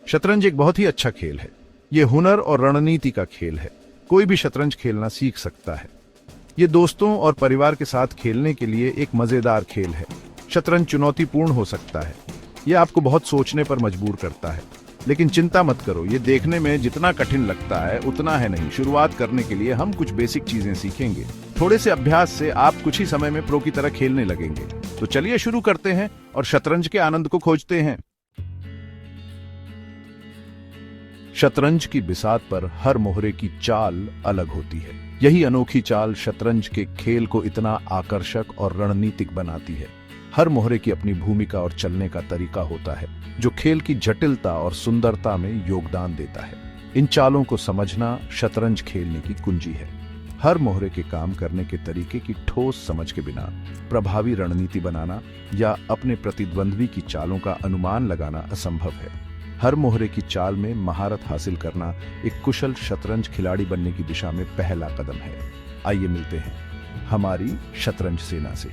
शतरंज एक बहुत ही अच्छा खेल है। ये हुनर और रणनीति का खेल है। कोई भी शतरंज खेलना सीख सकता है। ये दोस्तों और परिवार के साथ खेलने के लिए एक मजेदार खेल है। शतरंज चुनौतीपूर्ण हो सकता है। ये आपको बहुत सोचने पर मजबूर करता है, लेकिन चिंता मत करो, ये देखने में जितना कठिन लगता है उतना है नहीं। शुरुआत करने के लिए हम कुछ बेसिक चीजें सीखेंगे। थोड़े से अभ्यास से आप कुछ ही समय में प्रो की तरह खेलने लगेंगे। तो चलिए शुरू करते हैं और शतरंज के आनंद को खोजते हैं। शतरंज की बिसात पर हर मोहरे की चाल अलग होती है। यही अनोखी चाल शतरंज के खेल को इतना आकर्षक और रणनीतिक बनाती है। हर मोहरे की अपनी भूमिका और चलने का तरीका होता है, जो खेल की जटिलता और सुंदरता में योगदान देता है। इन चालों को समझना शतरंज खेलने की कुंजी है। हर मोहरे के काम करने के तरीके की ठोस समझ के बिना प्रभावी रणनीति बनाना या अपने प्रतिद्वंद्वी की चालों का अनुमान लगाना असंभव है। हर मोहरे की चाल में महारत हासिल करना एक कुशल शतरंज खिलाड़ी बनने की दिशा में पहला कदम है। आइए मिलते हैं हमारी शतरंज सेना से।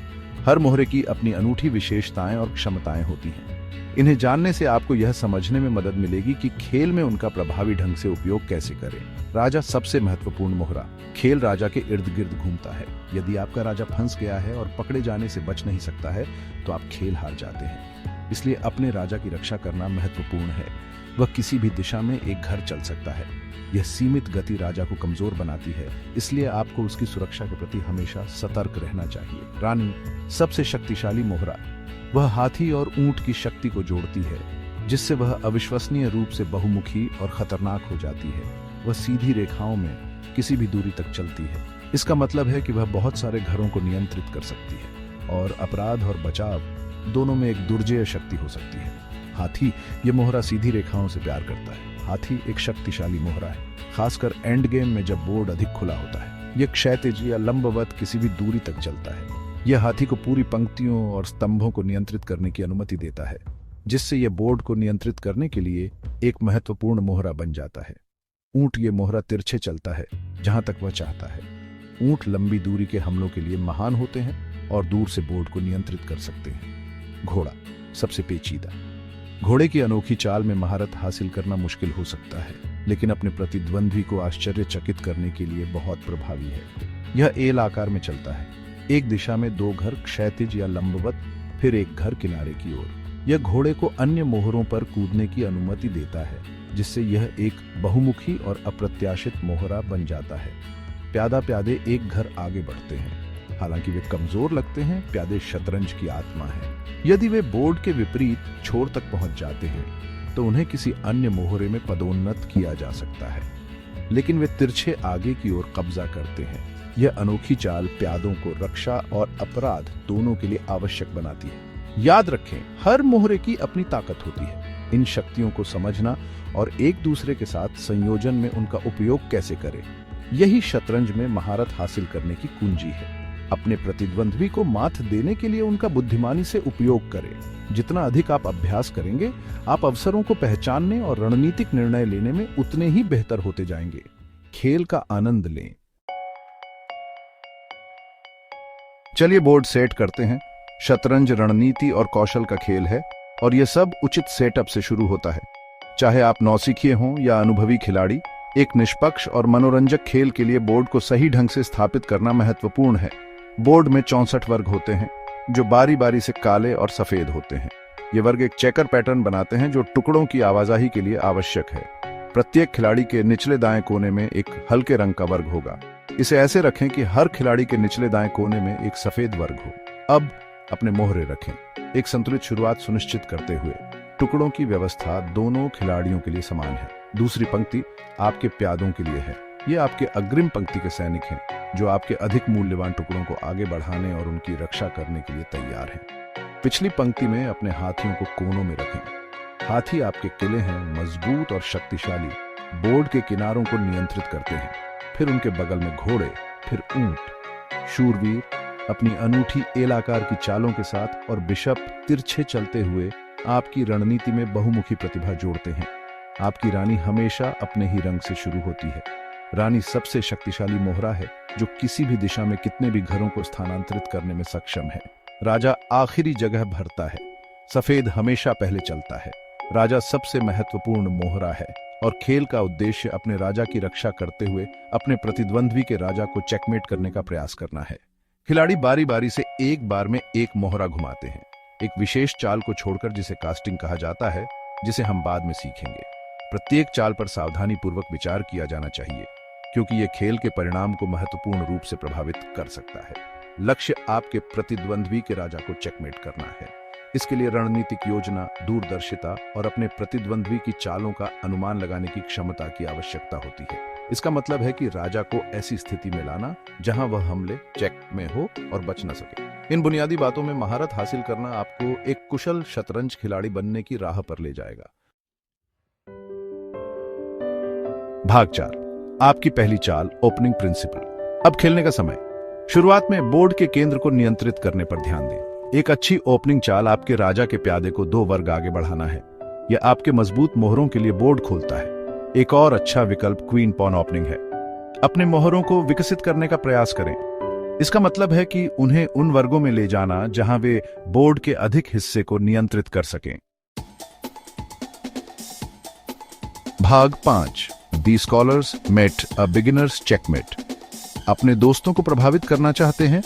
हर मोहरे की अपनी अनूठी विशेषताएं और क्षमताएं होती हैं। इन्हें जानने से आपको यह समझने में मदद मिलेगी कि खेल में उनका प्रभावी ढंग से उपयोग कैसे करें। राजा सबसे महत्वपूर्ण मोहरा। खेल राजा के इर्द गिर्द घूमता है। यदि आपका राजा फंस गया है और पकड़े जाने से बच नहीं सकता है तो आप खेल हार जाते हैं। इसलिए अपने राजा की रक्षा करना महत्वपूर्ण है। वह किसी भी दिशा में एक घर चल सकता है। यह सीमित गति राजा को कमजोर बनाती है, इसलिए आपको उसकी सुरक्षा के प्रति हमेशा सतर्क रहना चाहिए। रानी सबसे शक्तिशाली मोहरा। वह हाथी और ऊंट की शक्ति को जोड़ती है, जिससे वह अविश्वसनीय रूप से बहुमुखी और खतरनाक हो जाती है। वह सीधी रेखाओं में किसी भी दूरी तक चलती है। इसका मतलब है कि वह बहुत सारे घरों को नियंत्रित कर सकती है और अपराध और बचाव दोनों में एक दुर्जेय शक्ति हो सकती है। हाथी, ये मोहरा सीधी रेखाओं से प्यार करता है। हाथी एक शक्तिशाली मोहरा है, खासकर एंड गेम में जब बोर्ड अधिक खुला होता है। यह क्षैतिज या लंबवत किसी भी दूरी तक चलता है। यह हाथी को पूरी पंक्तियों और स्तंभों को नियंत्रित करने की अनुमति देता है, जिससे यह बोर्ड को नियंत्रित करने के लिए एक महत्वपूर्ण मोहरा बन जाता है। ऊंट, ये मोहरा तिरछे चलता है जहां तक वह चाहता है। ऊंट लंबी दूरी के हमलों के लिए महान होते हैं और दूर से बोर्ड को नियंत्रित कर सकते हैं। घोड़ा सबसे पेचीदा। घोड़े की अनोखी चाल में महारत हासिल करना मुश्किल हो सकता है, लेकिन अपने प्रतिद्वंद्वी को आश्चर्यचकित करने के लिए बहुत प्रभावी है। यह एल आकार में चलता है, एक दिशा में दो घर क्षैतिज या लंबवत, फिर एक घर किनारे की ओर। यह घोड़े को अन्य मोहरों पर कूदने की अनुमति देता है, जिससे यह एक बहुमुखी और अप्रत्याशित मोहरा बन जाता है। प्यादा प्यादे एक घर आगे बढ़ते हैं। हालांकि वे कमजोर लगते हैं, प्यादे शतरंज की आत्मा है। यदि वे बोर्ड के विपरीत छोर तक पहुंच जाते हैं तो उन्हें किसी अन्य मोहरे में पदोन्नत किया जा सकता है, लेकिन वे तिरछे आगे की ओर कब्जा करते हैं। यह अनोखी चाल प्यादों को रक्षा और अपराध दोनों के लिए आवश्यक बनाती है। याद रखें, हर मोहरे की अपनी ताकत होती है। इन शक्तियों को समझना और एक दूसरे के साथ संयोजन में उनका उपयोग कैसे करें, यही शतरंज में महारत हासिल करने की कुंजी है। अपने प्रतिद्वंद्वी को मात देने के लिए उनका बुद्धिमानी से उपयोग करें। जितना अधिक आप अभ्यास करेंगे, आप अवसरों को पहचानने और रणनीतिक निर्णय लेने में उतने ही बेहतर होते जाएंगे। खेल का आनंद लें। चलिए बोर्ड सेट करते हैं। शतरंज रणनीति और कौशल का खेल है और यह सब उचित सेटअप से शुरू होता है। चाहे आप नौसिखिए हों या अनुभवी खिलाड़ी, एक निष्पक्ष और मनोरंजक खेल के लिए बोर्ड को सही ढंग से स्थापित करना महत्वपूर्ण है। बोर्ड में 64 वर्ग होते हैं, जो बारी बारी से काले और सफेद होते हैं। ये वर्ग एक चेकर पैटर्न बनाते हैं, जो टुकड़ों की आवाजाही के लिए आवश्यक है। प्रत्येक खिलाड़ी के निचले दाएं कोने में एक हल्के रंग का वर्ग होगा। इसे ऐसे रखें कि हर खिलाड़ी के निचले दाएं कोने में एक सफेद वर्ग हो। अब अपने मोहरे रखें, एक संतुलित शुरुआत सुनिश्चित करते हुए। टुकड़ों की व्यवस्था दोनों खिलाड़ियों के लिए समान है। दूसरी पंक्ति आपके प्यादों के लिए है। ये आपके अग्रिम पंक्ति के सैनिक हैं, जो आपके अधिक मूल्यवान टुकड़ों को आगे बढ़ाने और उनकी रक्षा करने के लिए तैयार हैं। पिछली पंक्ति में अपने हाथियों को कोनों में रखें। हाथी आपके किले हैं, मजबूत और शक्तिशाली, बोर्ड के किनारों को नियंत्रित करते हैं। फिर उनके बगल में घोड़े, फिर ऊंट। शूरवीर अपनी अनूठी एल आकार की चालों के साथ और बिशप तिरछे चलते हुए आपकी रणनीति में बहुमुखी प्रतिभा जोड़ते हैं। आपकी रानी हमेशा अपने ही रंग से शुरू होती है। रानी सबसे शक्तिशाली मोहरा है, जो किसी भी दिशा में कितने भी घरों को स्थानांतरित करने में सक्षम है। राजा आखिरी जगह भरता है। सफेद हमेशा पहले चलता है। राजा सबसे महत्वपूर्ण मोहरा है और खेल का उद्देश्य अपने राजा की रक्षा करते हुए अपने प्रतिद्वंद्वी के राजा को चेकमेट करने का प्रयास करना है। खिलाड़ी बारी बारी से एक बार में एक मोहरा घुमाते हैं, एक विशेष चाल को छोड़कर जिसे कास्टिंग कहा जाता है, जिसे हम बाद में सीखेंगे। प्रत्येक चाल पर सावधानी पूर्वक विचार किया जाना चाहिए, क्योंकि यह खेल के परिणाम को महत्वपूर्ण रूप से प्रभावित कर सकता है। लक्ष्य आपके प्रतिद्वंद्वी के राजा को चेकमेट करना है। इसके लिए रणनीतिक योजना, दूरदर्शिता और अपने प्रतिद्वंद्वी की चालों का अनुमान लगाने की क्षमता की आवश्यकता होती है। इसका मतलब है कि राजा को ऐसी स्थिति में लाना जहां वह हमले चेक में हो और बच न सके। इन बुनियादी बातों में महारत हासिल करना आपको एक कुशल शतरंज खिलाड़ी बनने की राह पर ले जाएगा। भाग 4, आपकी पहली चाल, ओपनिंग प्रिंसिपल। अब खेलने का समय। शुरुआत में बोर्ड के केंद्र को नियंत्रित करने पर ध्यान दें। एक अच्छी ओपनिंग चाल आपके राजा के प्यादे को 2 वर्ग आगे बढ़ाना है। यह आपके मजबूत मोहरों के लिए बोर्ड खोलता है। एक और अच्छा विकल्प क्वीन पॉन ओपनिंग है। अपने मोहरों को विकसित करने का प्रयास करें। इसका मतलब है कि उन्हें उन वर्गों में ले जाना जहां वे बोर्ड के अधिक हिस्से को नियंत्रित कर सकें। भाग 5, the scholar's mate a beginner's checkmate. अपने दोस्तों को प्रभावित करना चाहते हैं,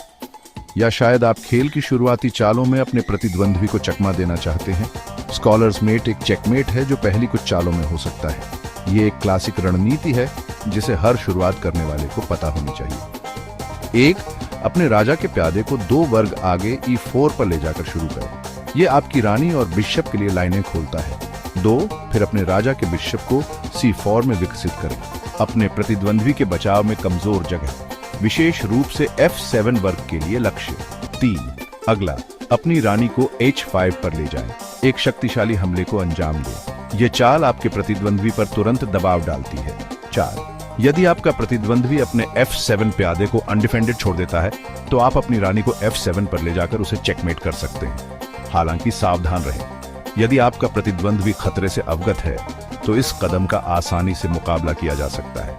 या शायद आप खेल की शुरुआती चालों में अपने प्रतिद्वंद्वी को चकमा देना चाहते हैं। स्कॉलर्स मेट एक चेकमेट है जो पहली कुछ चालों में हो सकता है। यह एक क्लासिक रणनीति है जिसे हर शुरुआत करने वाले को पता होनी चाहिए। 1, अपने राजा के प्यादे को 2 वर्ग आगे E4 पर ले जाकर शुरू करें। यह आपकी रानी और बिशप के लिए लाइनें खोलता है। 2, फिर अपने राजा के बिशप को C4 में विकसित करें, अपने प्रतिद्वंद्वी के बचाव में कमजोर जगह, विशेष रूप से F7 वर्ग के लिए लक्ष्य। 3, अगला, अपनी रानी को H5 पर ले जाएं, एक शक्तिशाली हमले को अंजाम दें। यह चाल आपके प्रतिद्वंद्वी पर तुरंत दबाव डालती है। 4, यदि आपका प्रतिद्वंद्वी अपने F7 प्यादे को अनडिफेंडेड छोड़ देता है, तो आप अपनी रानी को F7 पर ले जाकर उसे चेकमेट कर सकते हैं। हालांकि सावधान रहें, यदि आपका प्रतिद्वंद्वी खतरे से अवगत है, तो इस कदम का आसानी से मुकाबला किया जा सकता है।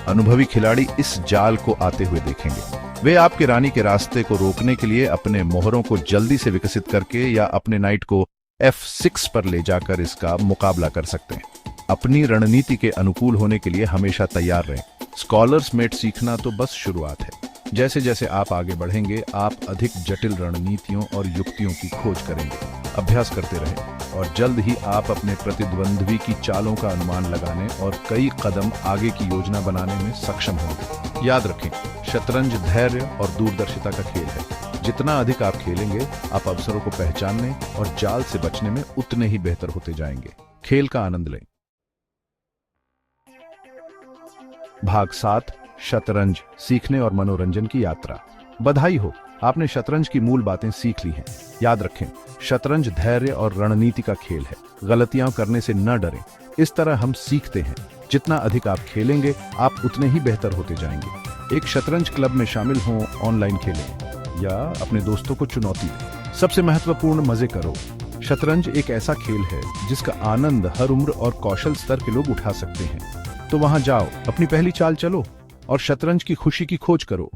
अनुभवी खिलाड़ी इस जाल को आते हुए देखेंगे। वे आपके रानी के रास्ते को रोकने के लिए अपने मोहरों को जल्दी से विकसित करके या अपने नाइट को F6 पर ले जाकर इसका मुकाबला कर सकते हैं। अपनी रणनीति के अनुकूल होने के लिए हमेशा तैयार रहें। स्कॉलर्स मेट सीखना तो बस शुरुआत है। जैसे जैसे आप आगे बढ़ेंगे, आप अधिक जटिल रणनीतियों और युक्तियों की खोज करेंगे। अभ्यास करते रहें और जल्द ही आप अपने प्रतिद्वंद्वी की चालों का अनुमान लगाने और कई कदम आगे की योजना बनाने में सक्षम होंगे। याद रखें, शतरंज धैर्य और दूरदर्शिता का खेल है। जितना अधिक आप खेलेंगे, आप अवसरों को पहचानने और जाल से बचने में उतने ही बेहतर होते जाएंगे। खेल का आनंद लें। भाग 7, शतरंज सीखने और मनोरंजन की यात्रा। बधाई हो, आपने शतरंज की मूल बातें सीख ली हैं। याद रखें, शतरंज धैर्य और रणनीति का खेल है। गलतियां करने से न डरें। इस तरह हम सीखते हैं। जितना अधिक आप खेलेंगे, आप उतने ही बेहतर होते जाएंगे। एक शतरंज क्लब में शामिल हों, ऑनलाइन खेलें या अपने दोस्तों को चुनौती दें। सबसे महत्वपूर्ण, मजे करो। शतरंज एक ऐसा खेल है जिसका आनंद हर उम्र और कौशल स्तर के लोग उठा सकते हैं। तो वहां जाओ, अपनी पहली चाल चलो और शतरंज की खुशी की खोज करो।